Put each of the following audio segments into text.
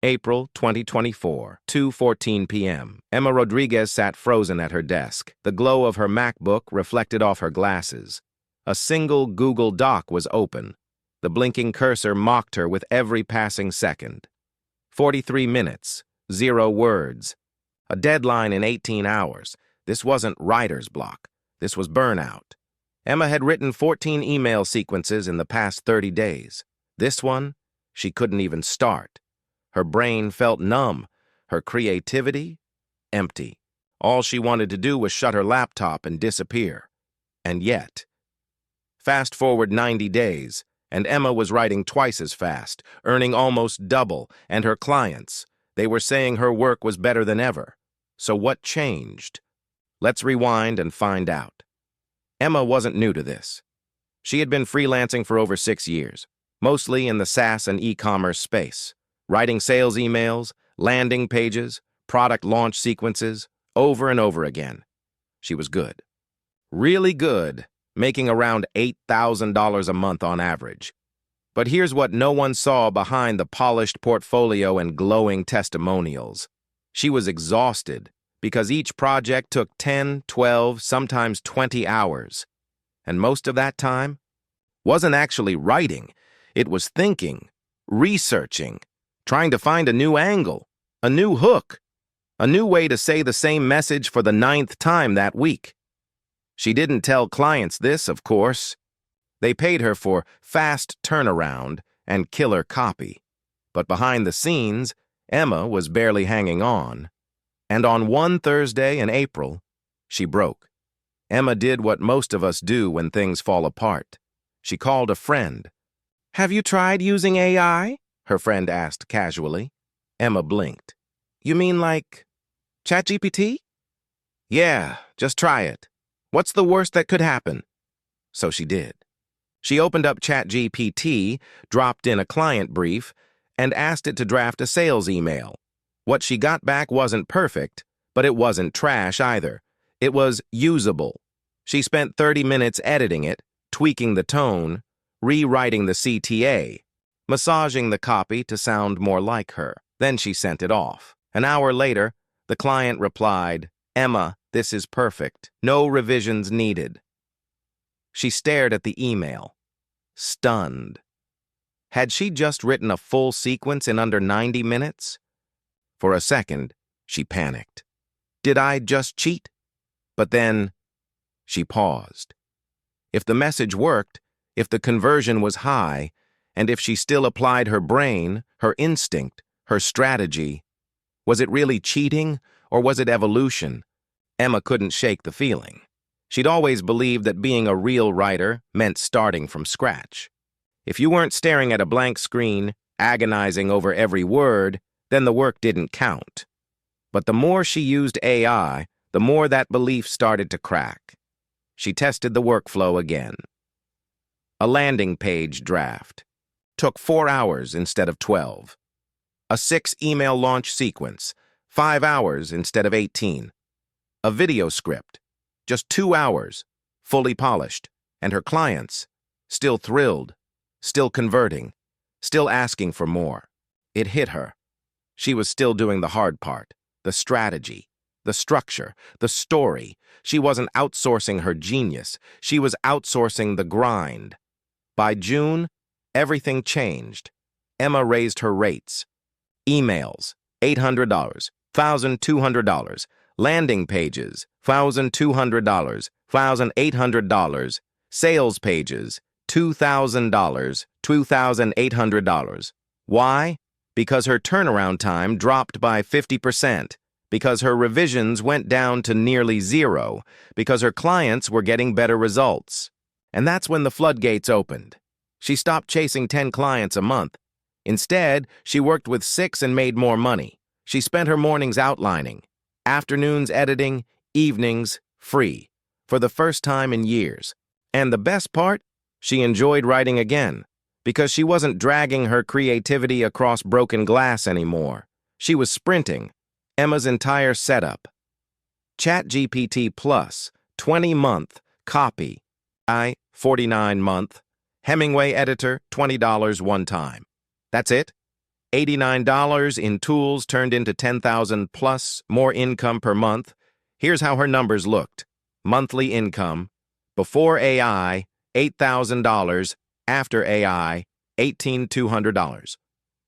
April 2024, 2:14 p.m. Emma Rodriguez sat frozen at her desk. The glow of her MacBook reflected off her glasses. A single Google Doc was open. The blinking cursor mocked her with every passing second. 43 minutes, 0 words. A deadline in 18 hours. This wasn't writer's block. This was burnout. Emma had written 14 email sequences in the past 30 days. This one, she couldn't even start. Her brain felt numb. Her creativity, empty. All she wanted to do was shut her laptop and disappear. And yet, fast forward 90 days, and Emma was writing twice as fast, earning almost double, and her clients, they were saying her work was better than ever. So what changed? Let's rewind and find out. Emma wasn't new to this. She had been freelancing for over 6 years, mostly in the SaaS and e-commerce space, writing sales emails, landing pages, product launch sequences, over and over again. She was good. Really good, making around $8,000 a month on average. But here's what no one saw behind the polished portfolio and glowing testimonials. She was exhausted because each project took 10, 12, sometimes 20 hours. And most of that time wasn't actually writing. It was thinking, researching, trying to find a new angle, a new hook, a new way to say the same message for the 9th time that week. She didn't tell clients this, of course. They paid her for fast turnaround and killer copy. But behind the scenes, Emma was barely hanging on. And on one Thursday in April, she broke. Emma did what most of us do when things fall apart. She called a friend. "Have you tried using AI?" her friend asked casually. Emma blinked. "You mean like ChatGPT?" "Yeah, just try it. What's the worst that could happen?" So she did. She opened up ChatGPT, dropped in a client brief, and asked it to draft a sales email. What she got back wasn't perfect, but it wasn't trash either. It was usable. She spent 30 minutes editing it, tweaking the tone, rewriting the CTA, massaging the copy to sound more like her. Then she sent it off. An hour later, the client replied, "Emma, this is perfect. No revisions needed." She stared at the email, stunned. Had she just written a full sequence in under 90 minutes? For a second, she panicked. Did I just cheat? But then, she paused. If the message worked, if the conversion was high, and if she still applied her brain, her instinct, her strategy, was it really cheating, or was it evolution? Emma couldn't shake the feeling. She'd always believed that being a real writer meant starting from scratch. If you weren't staring at a blank screen, agonizing over every word, then the work didn't count. But the more she used AI, the more that belief started to crack. She tested the workflow again. A landing page draft. Took 4 hours instead of 12. A 6-email launch sequence. 5 hours instead of 18. A video script. Just 2 hours. Fully polished. And her clients, still thrilled, still converting, still asking for more. It hit her. She was still doing the hard part, the strategy, the structure, the story. She wasn't outsourcing her genius. She was outsourcing the grind. By June, everything changed. Emma raised her rates. Emails, $800, $1,200. Landing pages, $1,200, $1,800. Sales pages, $2,000, $2,800. Why? Because her turnaround time dropped by 50%, because her revisions went down to nearly 0, because her clients were getting better results. And that's when the floodgates opened. She stopped chasing 10 clients a month. Instead, she worked with 6 and made more money. She spent her mornings outlining, afternoons editing, evenings free, for the first time in years. And the best part? She enjoyed writing again, because she wasn't dragging her creativity across broken glass anymore. She was sprinting. Emma's entire setup. ChatGPT Plus, 20-month, copy. 49-month. Hemingway editor, $20 one time. That's it? $89 in tools turned into 10,000 plus more income per month. Here's how her numbers looked. Monthly income. Before AI, $8,000. After AI, $18,200.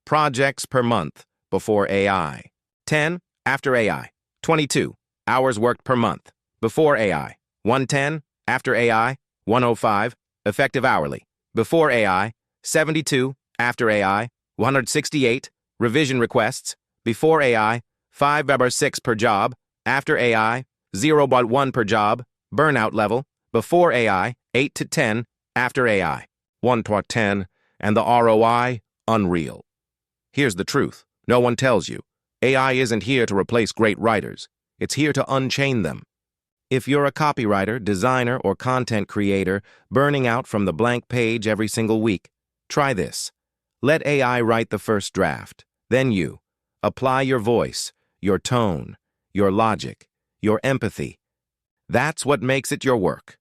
Projects per month. Before AI. 10. After AI. 22. Hours worked per month. Before AI. 110. After AI. 105. Effective hourly. Before AI. 72. After AI. 168. Revision requests. Before AI. 5/6 per job. After AI. 0.1 per job. Burnout level. Before AI. 8 to 10. After AI. 1 to 10. And the ROI? Unreal. Here's the truth. No one tells you. AI isn't here to replace great writers. It's here to unchain them. If you're a copywriter, designer, or content creator burning out from the blank page every single week, try this. Let AI write the first draft. Then you. Apply your voice, your tone, your logic, your empathy. That's what makes it your work.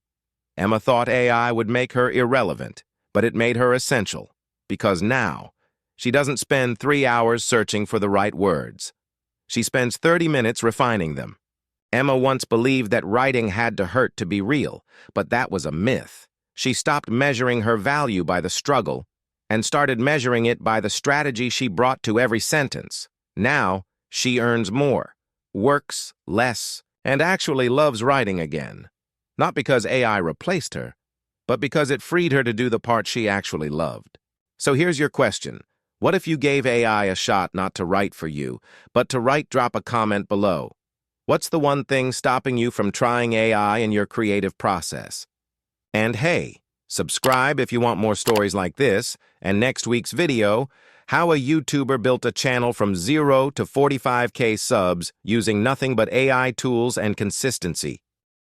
Emma thought AI would make her irrelevant, but it made her essential. Because now, she doesn't spend 3 hours searching for the right words. She spends 30 minutes refining them. Emma once believed that writing had to hurt to be real, but that was a myth. She stopped measuring her value by the struggle and started measuring it by the strategy she brought to every sentence. Now, she earns more, works less, and actually loves writing again. Not because AI replaced her, but because it freed her to do the part she actually loved. So here's your question. What if you gave AI a shot not to write for you, but to write? Drop a comment below. What's the one thing stopping you from trying AI in your creative process? And hey, subscribe if you want more stories like this, and next week's video, how a YouTuber built a channel from 0 to 45K subs using nothing but AI tools and consistency.